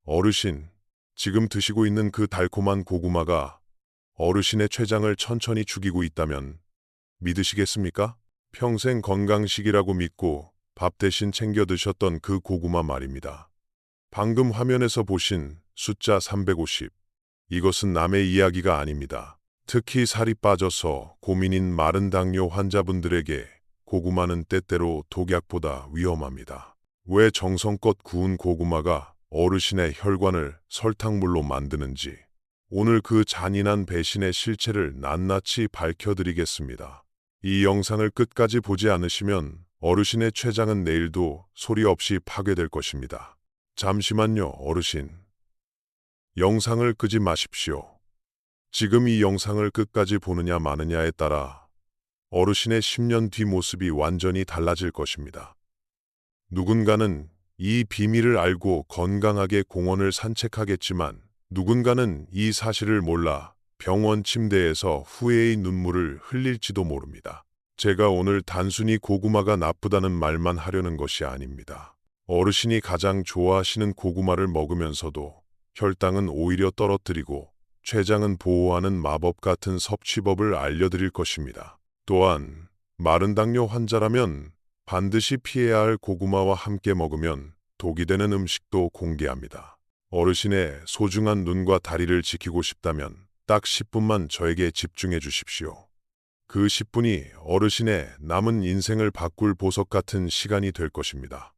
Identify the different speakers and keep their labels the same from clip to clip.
Speaker 1: 어르신, 지금 드시고 있는 그 달콤한 고구마가 어르신의 췌장을 천천히 죽이고 있다면 믿으시겠습니까? 평생 건강식이라고 믿고 밥 대신 챙겨 드셨던 그 고구마 말입니다. 방금 화면에서 보신 숫자 350. 이것은 남의 이야기가 아닙니다. 특히 살이 빠져서 고민인 마른 당뇨 환자분들에게 고구마는 때때로 독약보다 위험합니다. 왜 정성껏 구운 고구마가 어르신의 혈관을 설탕물로 만드는지 오늘 그 잔인한 배신의 실체를 낱낱이 밝혀드리겠습니다. 이 영상을 끝까지 보지 않으시면 어르신의 췌장은 내일도 소리 없이 파괴될 것입니다. 잠시만요, 어르신. 영상을 끄지 마십시오. 지금 이 영상을 끝까지 보느냐 마느냐에 따라 어르신의 10년 뒤 모습이 완전히 달라질 것입니다. 누군가는 이 비밀을 알고 건강하게 공원을 산책하겠지만 누군가는 이 사실을 몰라 병원 침대에서 후회의 눈물을 흘릴지도 모릅니다. 제가 오늘 단순히 고구마가 나쁘다는 말만 하려는 것이 아닙니다. 어르신이 가장 좋아하시는 고구마를 먹으면서도 혈당은 오히려 떨어뜨리고 췌장은 보호하는 마법 같은 섭취법을 알려드릴 것입니다. 또한 마른 당뇨 환자라면 반드시 피해야 할 고구마와 함께 먹으면 독이 되는 음식도 공개합니다. 어르신의 소중한 눈과 다리를 지키고 싶다면 딱 10분만 저에게 집중해 주십시오. 그 10분이 어르신의 남은 인생을 바꿀 보석 같은 시간이 될 것입니다.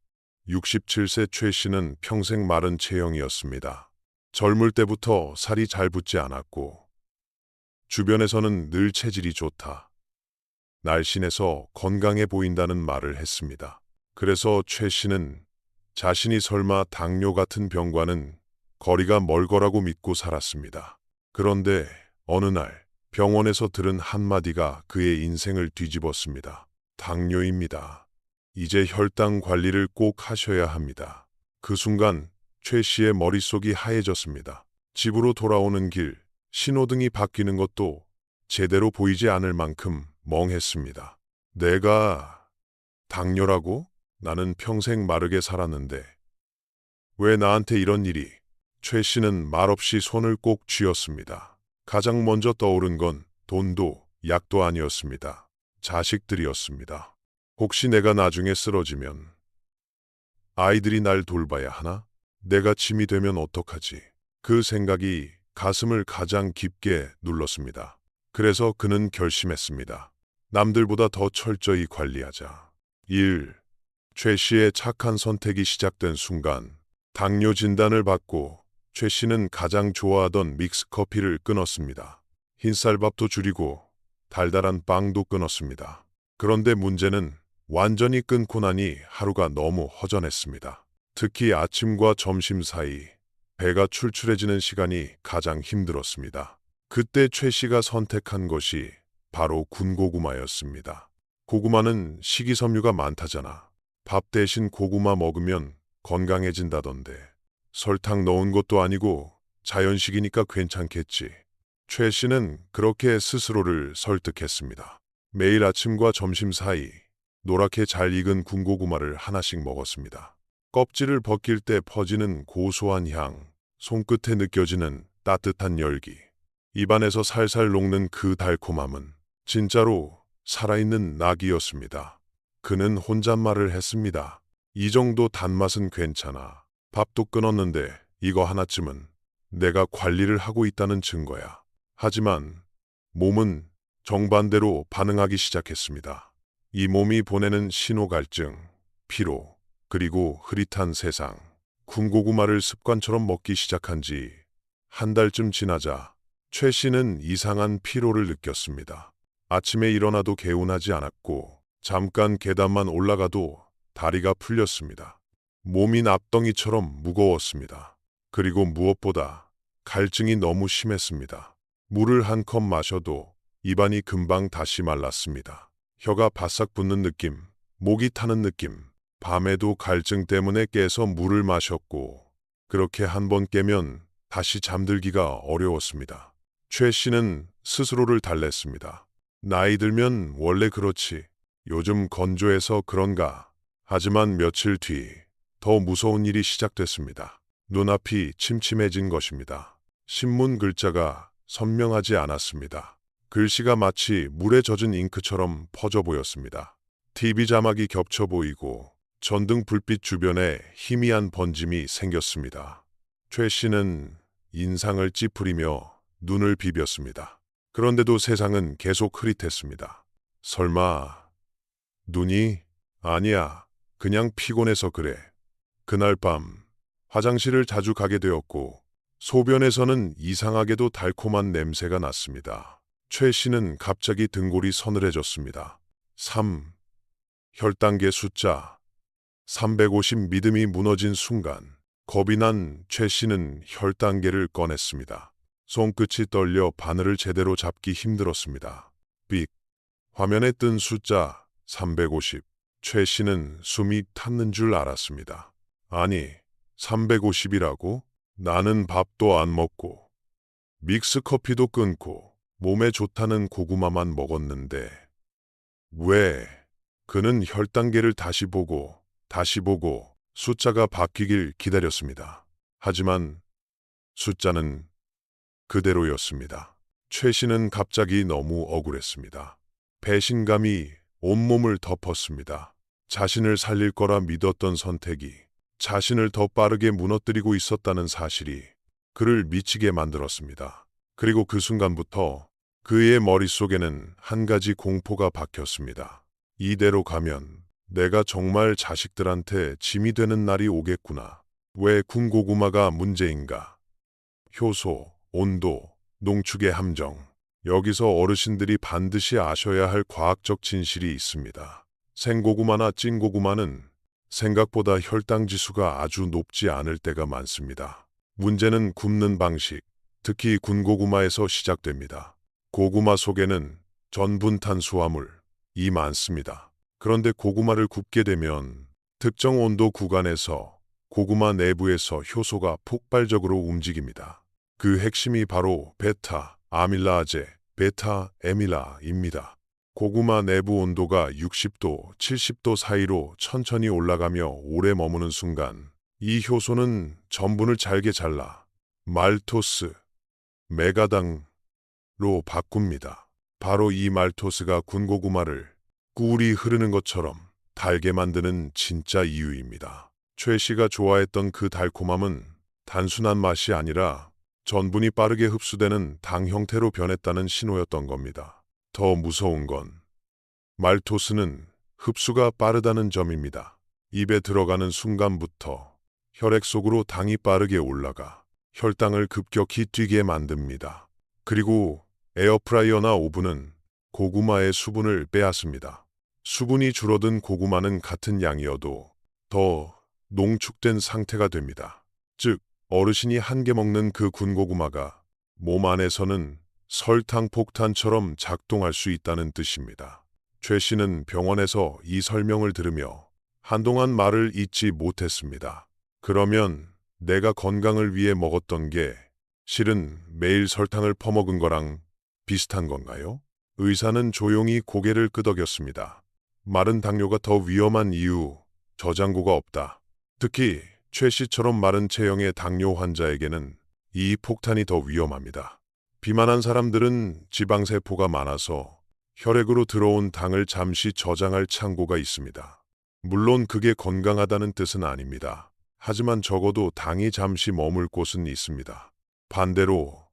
Speaker 1: 67세 최 씨는 평생 마른 체형이었습니다. 젊을 때부터 살이 잘 붙지 않았고 주변에서는 늘 체질이 좋다, 날씬해서 건강해 보인다는 말을 했습니다. 그래서 최 씨는 자신이 설마 당뇨 같은 병과는 거리가 멀 거라고 믿고 살았습니다. 그런데 어느 날 병원에서 들은 한마디가 그의 인생을 뒤집었습니다. 당뇨입니다. 이제 혈당 관리를 꼭 하셔야 합니다. 그 순간 최 씨의 머릿속이 하얘졌습니다. 집으로 돌아오는 길, 신호등이 바뀌는 것도 제대로 보이지 않을 만큼 멍했습니다. 내가 당뇨라고? 나는 평생 마르게 살았는데 왜 나한테 이런 일이? 최 씨는 말없이 손을 꼭 쥐었습니다. 가장 먼저 떠오른 건 돈도 약도 아니었습니다. 자식들이었습니다. 혹시 내가 나중에 쓰러지면 아이들이 날 돌봐야 하나? 내가 짐이 되면 어떡하지? 그 생각이 가슴을 가장 깊게 눌렀습니다. 그래서 그는 결심했습니다. 남들보다 더 철저히 관리하자. 1. 최 씨의 착한 선택이 시작된 순간 당뇨 진단을 받고 최 씨는 가장 좋아하던 믹스커피를 끊었습니다. 흰쌀밥도 줄이고 달달한 빵도 끊었습니다. 그런데 문제는 완전히 끊고 나니 하루가 너무 허전했습니다. 특히 아침과 점심 사이 배가 출출해지는 시간이 가장 힘들었습니다. 그때 최 씨가 선택한 것이 바로 군고구마였습니다. 고구마는 식이섬유가 많다잖아. 밥 대신 고구마 먹으면 건강해진다던데. 설탕 넣은 것도 아니고 자연식이니까 괜찮겠지. 최 씨는 그렇게 스스로를 설득했습니다. 매일 아침과 점심 사이 노랗게 잘 익은 군고구마를 하나씩 먹었습니다. 껍질을 벗길 때 퍼지는 고소한 향, 손끝에 느껴지는 따뜻한 열기, 입안에서 살살 녹는 그 달콤함은 진짜로 살아있는 낙이었습니다. 그는 혼잣말을 했습니다. 이 정도 단맛은 괜찮아. 밥도 끊었는데 이거 하나쯤은 내가 관리를 하고 있다는 증거야. 하지만 몸은 정반대로 반응하기 시작했습니다. 이 몸이 보내는 신호 갈증, 피로, 그리고 흐릿한 세상. 군고구마를 습관처럼 먹기 시작한 지 한 달쯤 지나자 최 씨는 이상한 피로를 느꼈습니다. 아침에 일어나도 개운하지 않았고 잠깐 계단만 올라가도 다리가 풀렸습니다. 몸이 납덩이처럼 무거웠습니다. 그리고 무엇보다 갈증이 너무 심했습니다. 물을 한 컵 마셔도 입안이 금방 다시 말랐습니다. 혀가 바싹 붙는 느낌, 목이 타는 느낌. 밤에도 갈증 때문에 깨서 물을 마셨고 그렇게 한 번 깨면 다시 잠들기가 어려웠습니다. 최 씨는 스스로를 달랬습니다. 나이 들면 원래 그렇지. 요즘 건조해서 그런가. 하지만 며칠 뒤 더 무서운 일이 시작됐습니다. 눈앞이 침침해진 것입니다. 신문 글자가 선명하지 않았습니다. 글씨가 마치 물에 젖은 잉크처럼 퍼져 보였습니다. TV 자막이 겹쳐 보이고 전등 불빛 주변에 희미한 번짐이 생겼습니다. 최 씨는 인상을 찌푸리며 눈을 비볐습니다. 그런데도 세상은 계속 흐릿했습니다. 설마 눈이? 아니야. 그냥 피곤해서 그래. 그날 밤 화장실을 자주 가게 되었고 소변에서는 이상하게도 달콤한 냄새가 났습니다. 최 씨는 갑자기 등골이 서늘해졌습니다. 3. 혈당계 숫자 350 믿음이 무너진 순간 겁이 난 최 씨는 혈당계를 꺼냈습니다. 손끝이 떨려 바늘을 제대로 잡기 힘들었습니다. 삑. 화면에 뜬 숫자 350. 최 씨는 숨이 탔는 줄 알았습니다. 아니, 350이라고? 나는 밥도 안 먹고 믹스커피도 끊고 몸에 좋다는 고구마만 먹었는데 왜? 그는 혈당계를 다시 보고 숫자가 바뀌길 기다렸습니다. 하지만 숫자는 그대로였습니다. 최 씨는 갑자기 너무 억울했습니다. 배신감이 온몸을 덮었습니다. 자신을 살릴 거라 믿었던 선택이 자신을 더 빠르게 무너뜨리고 있었다는 사실이 그를 미치게 만들었습니다. 그리고 그 순간부터 그의 머릿속에는 한 가지 공포가 박혔습니다. 이대로 가면 내가 정말 자식들한테 짐이 되는 날이 오겠구나. 왜 군고구마가 문제인가? 효소, 온도, 농축의 함정. 여기서 어르신들이 반드시 아셔야 할 과학적 진실이 있습니다. 생고구마나 찐고구마는 생각보다 혈당 지수가 아주 높지 않을 때가 많습니다. 문제는 굽는 방식, 특히 군고구마에서 시작됩니다. 고구마 속에는 전분 탄수화물이 많습니다. 그런데 고구마를 굽게 되면 특정 온도 구간에서 고구마 내부에서 효소가 폭발적으로 움직입니다. 그 핵심이 바로 베타 아밀라제, 베타 에밀라입니다. 고구마 내부 온도가 60도, 70도 사이로 천천히 올라가며 오래 머무는 순간 이 효소는 전분을 잘게 잘라 말토스, 메가당로 바꿉니다. 바로 이 말토스가 군고구마를 꿀이 흐르는 것처럼 달게 만드는 진짜 이유입니다. 최 씨가 좋아했던 그 달콤함은 단순한 맛이 아니라 전분이 빠르게 흡수되는 당 형태로 변했다는 신호였던 겁니다. 더 무서운 건 말토스는 흡수가 빠르다는 점입니다. 입에 들어가는 순간부터 혈액 속으로 당이 빠르게 올라가 혈당을 급격히 뛰게 만듭니다. 그리고 에어프라이어나 오븐은 고구마의 수분을 빼앗습니다. 수분이 줄어든 고구마는 같은 양이어도 더 농축된 상태가 됩니다. 즉, 어르신이 한 개 먹는 그 군고구마가 몸 안에서는 설탕 폭탄처럼 작동할 수 있다는 뜻입니다. 최 씨는 병원에서 이 설명을 들으며 한동안 말을 잇지 못했습니다. 그러면 내가 건강을 위해 먹었던 게 실은 매일 설탕을 퍼먹은 거랑 비슷한 건가요? 의사는 조용히 고개를 끄덕였습니다. 마른 당뇨가 더 위험한 이유, 저장고가 없다. 특히 최 씨처럼 마른 체형의 당뇨 환자에게는 이 폭탄이 더 위험합니다. 비만한 사람들은 지방세포가 많아서 혈액으로 들어온 당을 잠시 저장할 창고가 있습니다. 물론 그게 건강하다는 뜻은 아닙니다. 하지만 적어도 당이 잠시 머물 곳은 있습니다. 반대로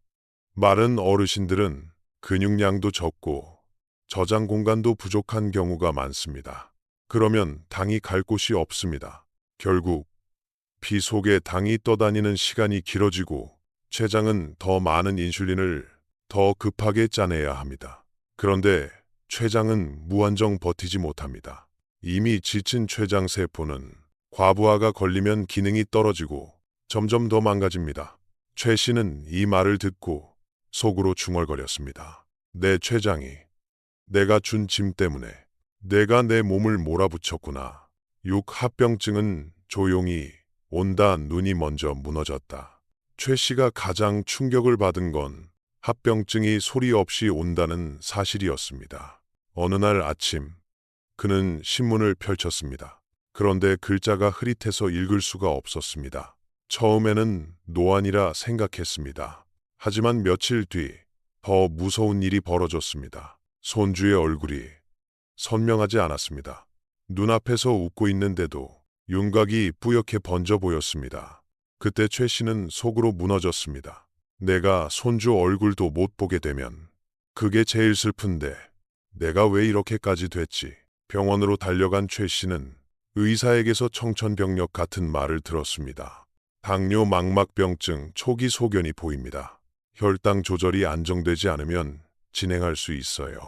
Speaker 1: 마른 어르신들은 근육량도 적고 저장 공간도 부족한 경우가 많습니다. 그러면 당이 갈 곳이 없습니다. 결국 피 속에 당이 떠다니는 시간이 길어지고 췌장은 더 많은 인슐린을 더 급하게 짜내야 합니다. 그런데 췌장은 무한정 버티지 못합니다. 이미 지친 췌장 세포는 과부하가 걸리면 기능이 떨어지고 점점 더 망가집니다. 최 씨는 이 말을 듣고 속으로 중얼거렸습니다. 내 췌장이 내가 준 짐 때문에 내가 내 몸을 몰아붙였구나. 육합병증은 조용히 온다. 눈이 먼저 무너졌다. 최 씨가 가장 충격을 받은 건 합병증이 소리 없이 온다는 사실이었습니다. 어느 날 아침 그는 신문을 펼쳤습니다. 그런데 글자가 흐릿해서 읽을 수가 없었습니다. 처음에는 노안이라 생각했습니다. 하지만 며칠 뒤 더 무서운 일이 벌어졌습니다. 손주의 얼굴이 선명하지 않았습니다. 눈앞에서 웃고 있는데도 윤곽이 뿌옇게 번져 보였습니다. 그때 최 씨는 속으로 무너졌습니다. 내가 손주 얼굴도 못 보게 되면 그게 제일 슬픈데 내가 왜 이렇게까지 됐지? 병원으로 달려간 최 씨는 의사에게서 청천벽력 같은 말을 들었습니다. 당뇨 망막병증 초기 소견이 보입니다. 혈당 조절이 안정되지 않으면 진행할 수 있어요.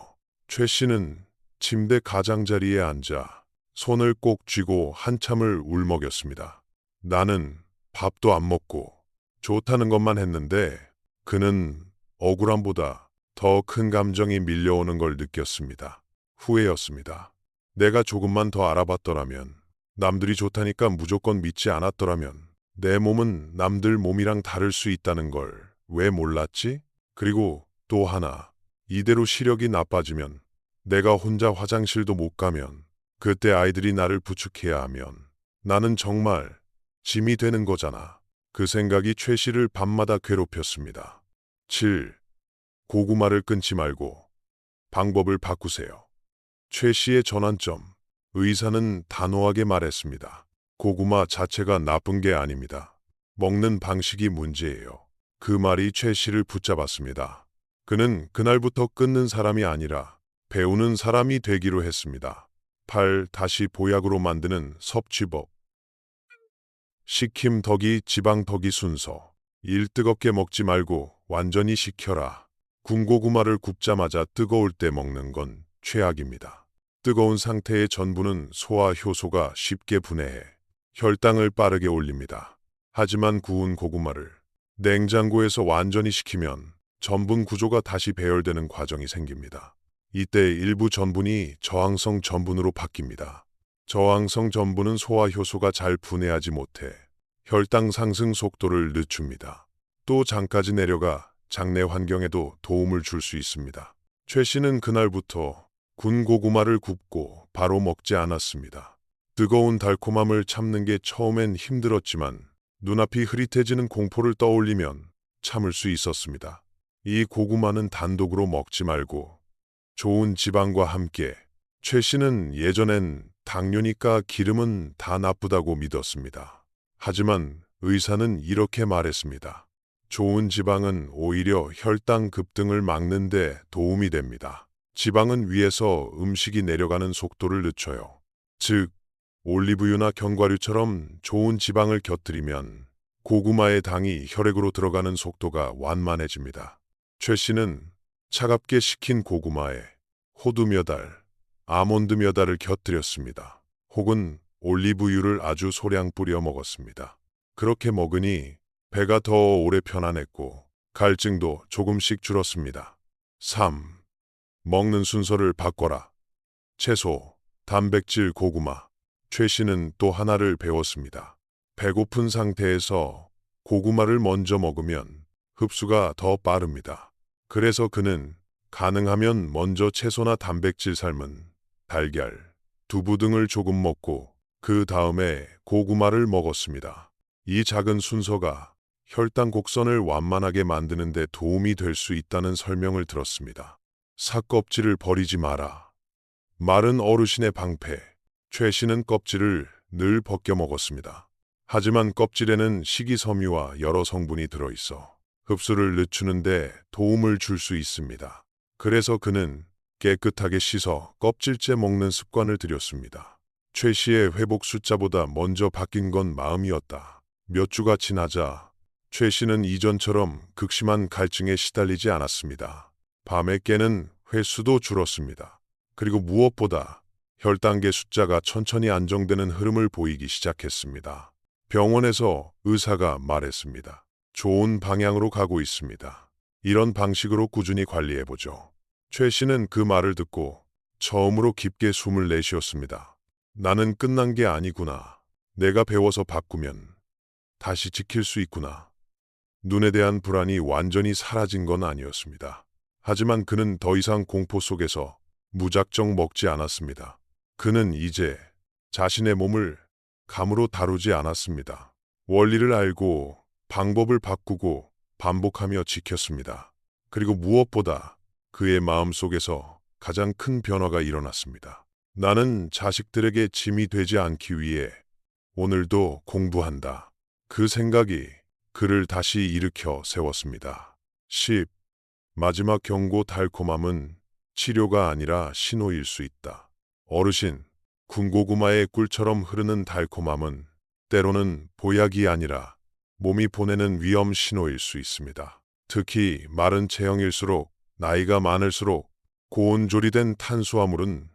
Speaker 1: 최 씨는 침대 가장자리에 앉아 손을 꼭 쥐고 한참을 울먹였습니다. 나는 밥도 안 먹고 좋다는 것만 했는데 그는 억울함보다 더 큰 감정이 밀려오는 걸 느꼈습니다. 후회였습니다. 내가 조금만 더 알아봤더라면, 남들이 좋다니까 무조건 믿지 않았더라면, 내 몸은 남들 몸이랑 다를 수 있다는 걸 왜 몰랐지? 그리고 또 하나, 이대로 시력이 나빠지면, 내가 혼자 화장실도 못 가면, 그때 아이들이 나를 부축해야 하면, 나는 정말 짐이 되는 거잖아. 그 생각이 최 씨를 밤마다 괴롭혔습니다. 7. 고구마를 끊지 말고 방법을 바꾸세요. 최 씨의 전환점. 의사는 단호하게 말했습니다. 고구마 자체가 나쁜 게 아닙니다. 먹는 방식이 문제예요. 그 말이 최 씨를 붙잡았습니다. 그는 그날부터 끊는 사람이 아니라 배우는 사람이 되기로 했습니다. 8. 다시 보약으로 만드는 섭취법. 식힘 덕이 지방 덕이 순서. 1. 뜨겁게 먹지 말고 완전히 식혀라. 군고구마를 굽자마자 뜨거울 때 먹는 건 최악입니다. 뜨거운 상태의 전분은 소화 효소가 쉽게 분해해 혈당을 빠르게 올립니다. 하지만 구운 고구마를 냉장고에서 완전히 식히면 전분 구조가 다시 배열되는 과정이 생깁니다. 이때 일부 전분이 저항성 전분으로 바뀝니다. 저항성 전분은 소화 효소가 잘 분해하지 못해 혈당 상승 속도를 늦춥니다. 또 장까지 내려가 장내 환경에도 도움을 줄 수 있습니다. 최 씨는 그날부터 군 고구마를 굽고 바로 먹지 않았습니다. 뜨거운 달콤함을 참는 게 처음엔 힘들었지만 눈앞이 흐릿해지는 공포를 떠올리면 참을 수 있었습니다. 이 고구마는 단독으로 먹지 말고 좋은 지방과 함께. 최 씨는 예전엔 당뇨니까 기름은 다 나쁘다고 믿었습니다. 하지만 의사는 이렇게 말했습니다. 좋은 지방은 오히려 혈당 급등을 막는 데 도움이 됩니다. 지방은 위에서 음식이 내려가는 속도를 늦춰요. 즉, 올리브유나 견과류처럼 좋은 지방을 곁들이면 고구마의 당이 혈액으로 들어가는 속도가 완만해집니다. 최 씨는 차갑게 식힌 고구마에 호두 몇 알, 아몬드 몇 알을 곁들였습니다. 혹은 올리브유를 아주 소량 뿌려 먹었습니다. 그렇게 먹으니 배가 더 오래 편안했고 갈증도 조금씩 줄었습니다. 3. 먹는 순서를 바꿔라. 채소, 단백질, 고구마. 최 씨는 또 하나를 배웠습니다. 배고픈 상태에서 고구마를 먼저 먹으면 흡수가 더 빠릅니다. 그래서 그는 가능하면 먼저 채소나 단백질 삶은 달걀, 두부 등을 조금 먹고 그 다음에 고구마를 먹었습니다. 이 작은 순서가 혈당 곡선을 완만하게 만드는 데 도움이 될 수 있다는 설명을 들었습니다. 사껍질을 버리지 마라. 마른 어르신의 방패. 최 씨는 껍질을 늘 벗겨 먹었습니다. 하지만 껍질에는 식이섬유와 여러 성분이 들어있어 흡수를 늦추는데 도움을 줄 수 있습니다. 그래서 그는 깨끗하게 씻어 껍질째 먹는 습관을 들였습니다. 최 씨의 회복 숫자보다 먼저 바뀐 건 마음이었다. 몇 주가 지나자 최 씨는 이전처럼 극심한 갈증에 시달리지 않았습니다. 밤에 깨는 횟수도 줄었습니다. 그리고 무엇보다 혈당계 숫자가 천천히 안정되는 흐름을 보이기 시작했습니다. 병원에서 의사가 말했습니다. 좋은 방향으로 가고 있습니다. 이런 방식으로 꾸준히 관리해보죠. 최 씨는 그 말을 듣고 처음으로 깊게 숨을 내쉬었습니다. 나는 끝난 게 아니구나. 내가 배워서 바꾸면 다시 지킬 수 있구나. 눈에 대한 불안이 완전히 사라진 건 아니었습니다. 하지만 그는 더 이상 공포 속에서 무작정 먹지 않았습니다. 그는 이제 자신의 몸을 감으로 다루지 않았습니다. 원리를 알고 방법을 바꾸고 반복하며 지켰습니다. 그리고 무엇보다 그의 마음속에서 가장 큰 변화가 일어났습니다. 나는 자식들에게 짐이 되지 않기 위해 오늘도 공부한다. 그 생각이 그를 다시 일으켜 세웠습니다. 10. 마지막 경고. 달콤함은 치료가 아니라 신호일 수 있다. 어르신, 군고구마의 꿀처럼 흐르는 달콤함은 때로는 보약이 아니라 몸이 보내는 위험 신호일 수 있습니다. 특히 마른 체형일수록, 나이가 많을수록 고온 조리된 탄수화물은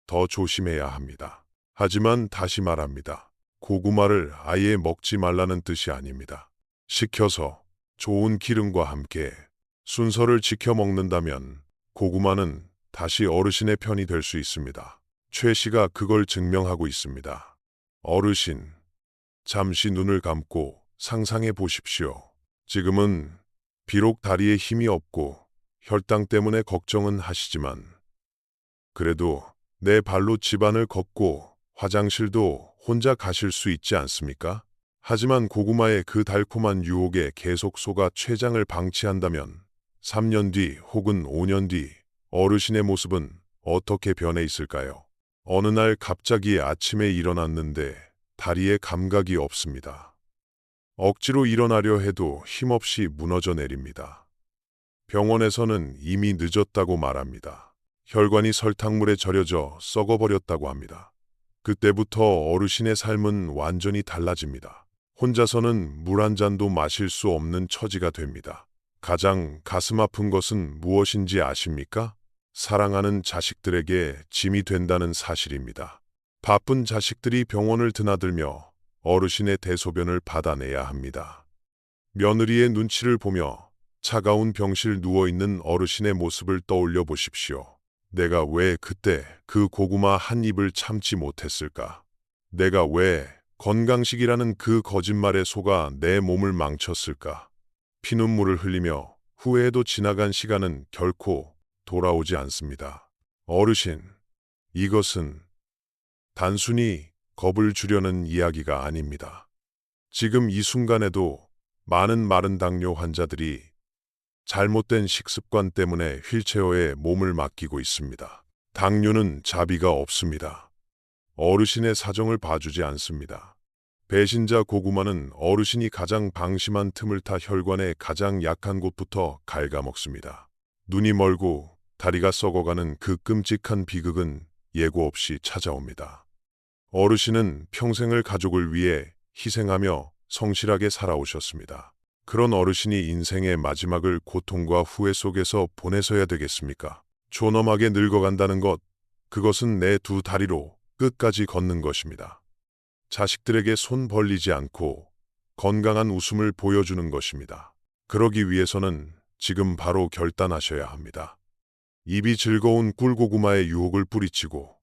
Speaker 1: 더 조심해야 합니다. 하지만 다시 말합니다. 고구마를 아예 먹지 말라는 뜻이 아닙니다. 식혀서 좋은 기름과 함께 순서를 지켜 먹는다면 고구마는 다시 어르신의 편이 될 수 있습니다. 최 씨가 그걸 증명하고 있습니다. 어르신, 잠시 눈을 감고 상상해 보십시오. 지금은 비록 다리에 힘이 없고 혈당 때문에 걱정은 하시지만 그래도 내 발로 집안을 걷고 화장실도 혼자 가실 수 있지 않습니까? 하지만 고구마의 그 달콤한 유혹에 계속 속아 췌장을 방치한다면 3년 뒤 혹은 5년 뒤 어르신의 모습은 어떻게 변해 있을까요? 어느 날 갑자기 아침에 일어났는데 다리에 감각이 없습니다. 억지로 일어나려 해도 힘없이 무너져 내립니다. 병원에서는 이미 늦었다고 말합니다. 혈관이 설탕물에 절여져 썩어버렸다고 합니다. 그때부터 어르신의 삶은 완전히 달라집니다. 혼자서는 물 한 잔도 마실 수 없는 처지가 됩니다. 가장 가슴 아픈 것은 무엇인지 아십니까? 사랑하는 자식들에게 짐이 된다는 사실입니다. 바쁜 자식들이 병원을 드나들며 어르신의 대소변을 받아내야 합니다. 며느리의 눈치를 보며 차가운 병실 누워있는 어르신의 모습을 떠올려 보십시오. 내가 왜 그때 그 고구마 한 입을 참지 못했을까? 내가 왜 건강식이라는 그 거짓말에 속아 내 몸을 망쳤을까? 피눈물을 흘리며 후회해도 지나간 시간은 결코 돌아오지 않습니다. 어르신, 이것은 단순히 겁을 주려는 이야기가 아닙니다. 지금 이 순간에도 많은 마른 당뇨 환자들이 잘못된 식습관 때문에 휠체어에 몸을 맡기고 있습니다. 당뇨는 자비가 없습니다. 어르신의 사정을 봐주지 않습니다. 배신자 고구마는 어르신이 가장 방심한 틈을 타 혈관의 가장 약한 곳부터 갉아먹습니다. 눈이 멀고 다리가 썩어가는 그 끔찍한 비극은 예고 없이 찾아옵니다. 어르신은 평생을 가족을 위해 희생하며 성실하게 살아오셨습니다. 그런 어르신이 인생의 마지막을 고통과 후회 속에서 보내서야 되겠습니까? 존엄하게 늙어간다는 것, 그것은 내 두 다리로 끝까지 걷는 것입니다. 자식들에게 손 벌리지 않고 건강한 웃음을 보여주는 것입니다. 그러기 위해서는 지금 바로 결단하셔야 합니다. 입이 즐거운 꿀고구마의 유혹을 뿌리치고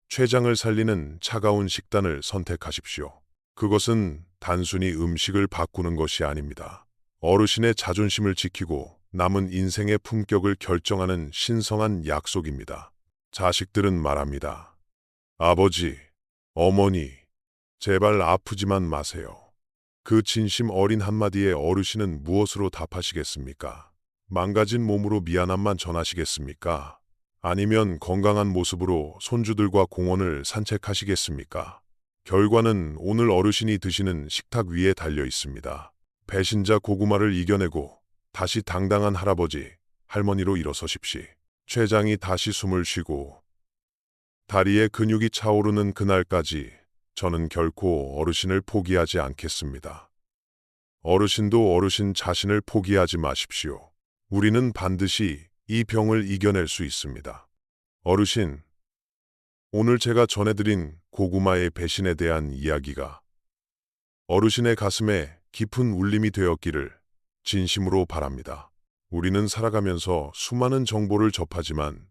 Speaker 1: 췌장을 살리는 차가운 식단을 선택하십시오. 그것은 단순히 음식을 바꾸는 것이 아닙니다. 어르신의 자존심을 지키고 남은 인생의 품격을 결정하는 신성한 약속입니다. 자식들은 말합니다. 아버지, 어머니, 제발 아프지만 마세요. 그 진심 어린 한마디에 어르신은 무엇으로 답하시겠습니까? 망가진 몸으로 미안함만 전하시겠습니까? 아니면 건강한 모습으로 손주들과 공원을 산책하시겠습니까? 결과는 오늘 어르신이 드시는 식탁 위에 달려 있습니다. 배신자 고구마를 이겨내고 다시 당당한 할아버지, 할머니로 일어서십시. 췌장이 다시 숨을 쉬고 다리에 근육이 차오르는 그날까지 저는 결코 어르신을 포기하지 않겠습니다. 어르신도 어르신 자신을 포기하지 마십시오. 우리는 반드시 이 병을 이겨낼 수 있습니다. 어르신, 오늘 제가 전해드린 고구마의 배신에 대한 이야기가 어르신의 가슴에 깊은 울림이 되었기를 진심으로 바랍니다. 우리는 살아가면서 수많은 정보를 접하지만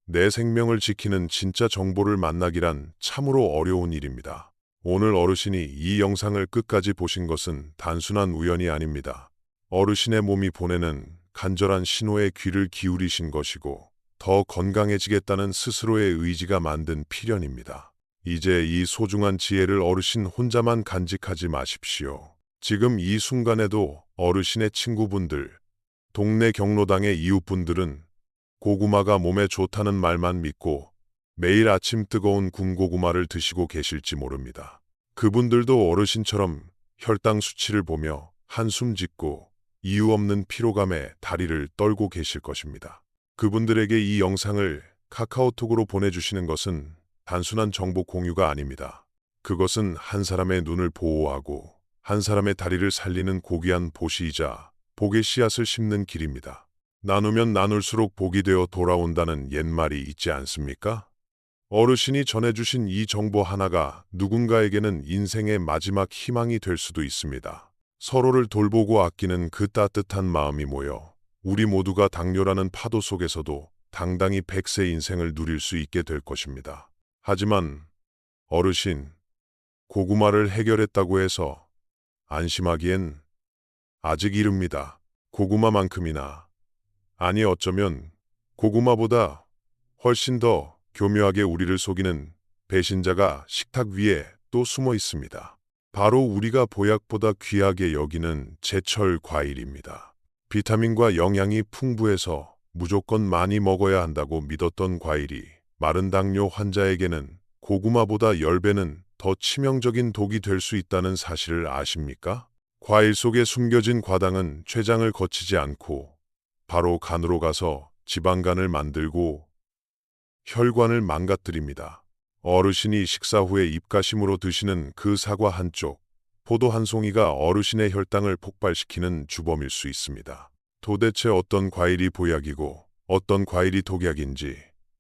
Speaker 1: 내 생명을 지키는 진짜 정보를 만나기란 참으로 어려운 일입니다. 오늘 어르신이 이 영상을 끝까지 보신 것은 단순한 우연이 아닙니다. 어르신의 몸이 보내는 간절한 신호에 귀를 기울이신 것이고 더 건강해지겠다는 스스로의 의지가 만든 필연입니다. 이제 이 소중한 지혜를 어르신 혼자만 간직하지 마십시오. 지금 이 순간에도 어르신의 친구분들, 동네 경로당의 이웃분들은 고구마가 몸에 좋다는 말만 믿고 매일 아침 뜨거운 군고구마를 드시고 계실지 모릅니다. 그분들도 어르신처럼 혈당 수치를 보며 한숨 짓고 이유 없는 피로감에 다리를 떨고 계실 것입니다. 그분들에게 이 영상을 카카오톡으로 보내주시는 것은 단순한 정보 공유가 아닙니다. 그것은 한 사람의 눈을 보호하고 한 사람의 다리를 살리는 고귀한 보시이자 복의 씨앗을 심는 길입니다. 나누면 나눌수록 복이 되어 돌아온다는 옛말이 있지 않습니까? 어르신이 전해주신 이 정보 하나가 누군가에게는 인생의 마지막 희망이 될 수도 있습니다. 서로를 돌보고 아끼는 그 따뜻한 마음이 모여 우리 모두가 당뇨라는 파도 속에서도 당당히 100세 인생을 누릴 수 있게 될 것입니다. 하지만 어르신, 고구마를 해결했다고 해서 안심하기엔 아직 이릅니다. 고구마만큼이나, 아니 어쩌면 고구마보다 훨씬 더 교묘하게 우리를 속이는 배신자가 식탁 위에 또 숨어 있습니다. 바로 우리가 보약보다 귀하게 여기는 제철 과일입니다. 비타민과 영양이 풍부해서 무조건 많이 먹어야 한다고 믿었던 과일이 마른 당뇨 환자에게는 고구마보다 10배는 더 치명적인 독이 될 수 있다는 사실을 아십니까? 과일 속에 숨겨진 과당은 췌장을 거치지 않고 바로 간으로 가서 지방간을 만들고 혈관을 망가뜨립니다. 어르신이 식사 후에 입가심으로 드시는 그 사과 한 쪽, 포도 한 송이가 어르신의 혈당을 폭발시키는 주범일 수 있습니다. 도대체 어떤 과일이 보약이고 어떤 과일이 독약인지,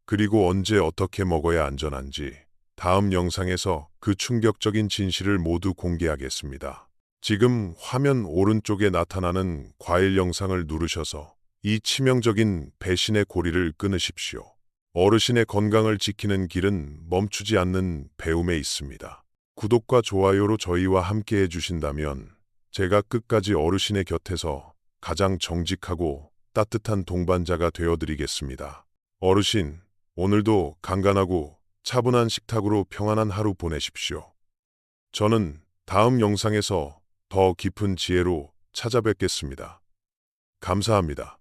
Speaker 1: 그리고 언제 어떻게 먹어야 안전한지 다음 영상에서 그 충격적인 진실을 모두 공개하겠습니다. 지금 화면 오른쪽에 나타나는 과일 영상을 누르셔서 이 치명적인 배신의 고리를 끊으십시오. 어르신의 건강을 지키는 길은 멈추지 않는 배움에 있습니다. 구독과 좋아요로 저희와 함께 해주신다면 제가 끝까지 어르신의 곁에서 가장 정직하고 따뜻한 동반자가 되어드리겠습니다. 어르신, 오늘도 간간하고 차분한 식탁으로 평안한 하루 보내십시오. 저는 다음 영상에서 더 깊은 지혜로 찾아뵙겠습니다. 감사합니다.